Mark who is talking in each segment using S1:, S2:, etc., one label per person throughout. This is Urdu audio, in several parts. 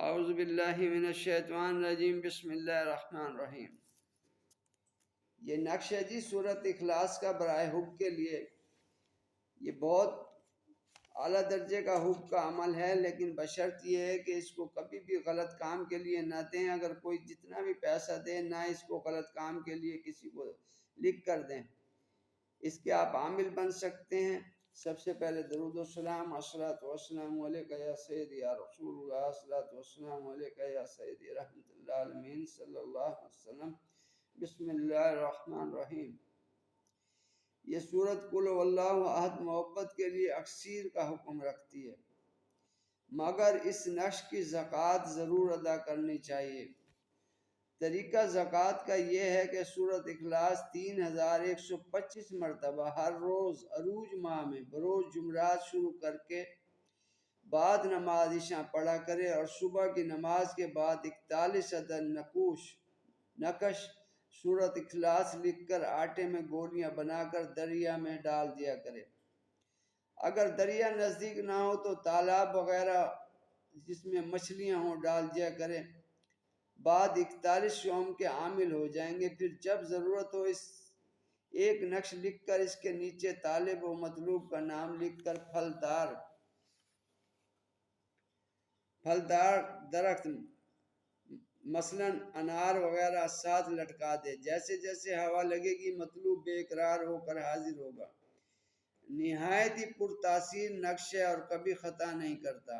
S1: اعوذ باللہ من الشیطان الرجیم، بسم اللہ الرحمن الرحیم۔ یہ نقش ہے جی سورۃ اخلاص کا برائے حب کے لیے۔ یہ بہت اعلیٰ درجے کا حب کا عمل ہے، لیکن بشرط یہ ہے کہ اس کو کبھی بھی غلط کام کے لیے نہ دیں۔ اگر کوئی جتنا بھی پیسہ دے، نہ اس کو غلط کام کے لیے کسی کو لکھ کر دیں۔ اس کے آپ عامل بن سکتے ہیں۔ سب سے پہلے درود و سلام، الصلاۃ والسلام علیک یا سیدی یا رسول اللہ، الصلاۃ والسلام علیک یا سیدی رحمۃ اللہ العالمین صلی اللہ علیہ وسلم۔ بسم اللہ الرحمن الرحیم۔ یہ سورت قل هو اللہ احد محبت کے لیے اکثیر کا حکم رکھتی ہے، مگر اس نقش کی زکوٰۃ ضرور ادا کرنی چاہیے۔ طریقہ زکوٰۃ کا یہ ہے کہ سورۃ اخلاص 3125 مرتبہ ہر روز عروج ماہ میں بروز جمعرات شروع کر کے بعد نماز عشاء پڑھا کرے، اور صبح کی نماز کے بعد 41 عدد نقش سورۃ اخلاص لکھ کر آٹے میں گولیاں بنا کر دریا میں ڈال دیا کرے۔ اگر دریا نزدیک نہ ہو تو تالاب وغیرہ جس میں مچھلیاں ہوں ڈال دیا کرے۔ بعد 41 یوم کے عامل ہو جائیں گے۔ پھر جب ضرورت ہو اس ایک نقش لکھ کر اس کے نیچے طالب و مطلوب کا نام لکھ کر پھلدار درخت مثلا انار وغیرہ ساتھ لٹکا دے۔ جیسے جیسے ہوا لگے گی مطلوب بے قرار ہو کر حاضر ہوگا۔ نہایت ہی پرتاثیر نقش ہے اور کبھی خطا نہیں کرتا۔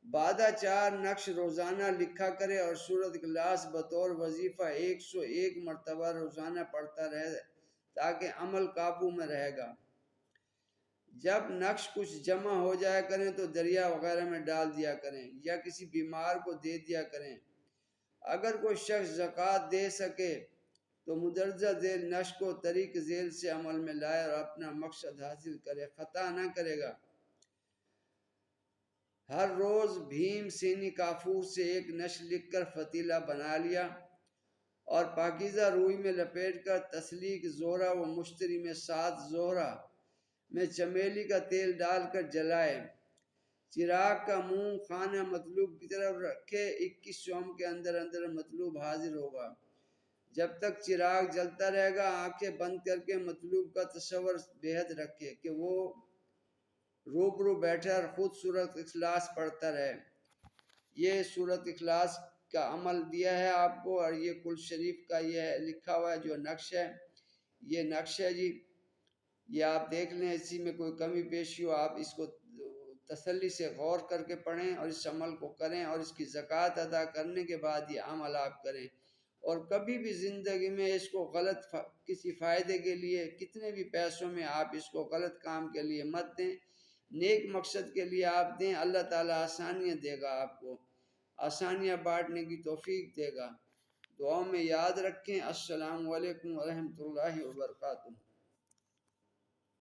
S1: بعدہ 4 نقش روزانہ لکھا کرے اور سورۃ اخلاص بطور وظیفہ 101 مرتبہ روزانہ پڑھتا رہے تاکہ عمل قابو میں رہے گا۔ جب نقش کچھ جمع ہو جایا کریں تو دریا وغیرہ میں ڈال دیا کریں یا کسی بیمار کو دے دیا کریں۔ اگر کوئی شخص زکوٰۃ دے سکے تو مندرجہ ذیل نقش کو طریق ذیل سے عمل میں لائے اور اپنا مقصد حاصل کرے، خطا نہ کرے گا۔ ہر روز بھیم سینی کافور سے ایک نقش لکھ کر فتیلہ بنا لیا اور پاکیزہ روئی میں لپیٹ کر تسلیق زہرہ و مشتری میں 7 زہرہ میں چمیلی کا تیل ڈال کر جلائے۔ چراغ کا منہ خانہ مطلوب کی طرف رکھے۔ 21 یوم کے اندر اندر مطلوب حاضر ہوگا۔ جب تک چراغ جلتا رہے گا آنکھیں بند کر کے مطلوب کا تصور بہت رکھے کہ وہ روبرو بیٹھا اور خود سورۃ اخلاص پڑھتا رہے۔ یہ سورۃ اخلاص کا عمل دیا ہے آپ کو، اور یہ کل شریف کا یہ لکھا ہوا ہے جو نقش ہے، یہ نقش ہے جی، یہ آپ دیکھ لیں، اسی میں کوئی کمی بیشی ہو آپ اس کو تسلی سے غور کر کے پڑھیں اور اس عمل کو کریں، اور اس کی زکوٰۃ ادا کرنے کے بعد یہ عمل آپ کریں، اور کبھی بھی زندگی میں اس کو غلط کسی فائدے کے لیے کتنے بھی پیسوں میں آپ اس کو غلط کام کے لیے مت دیں، نیک مقصد کے لیے آپ دیں۔ اللہ تعالیٰ آسانیاں دے گا، آپ کو آسانیاں بانٹنے کی توفیق دے گا۔ دعاؤں میں یاد رکھیں۔ السلام علیکم ورحمۃ اللہ وبرکاتہ۔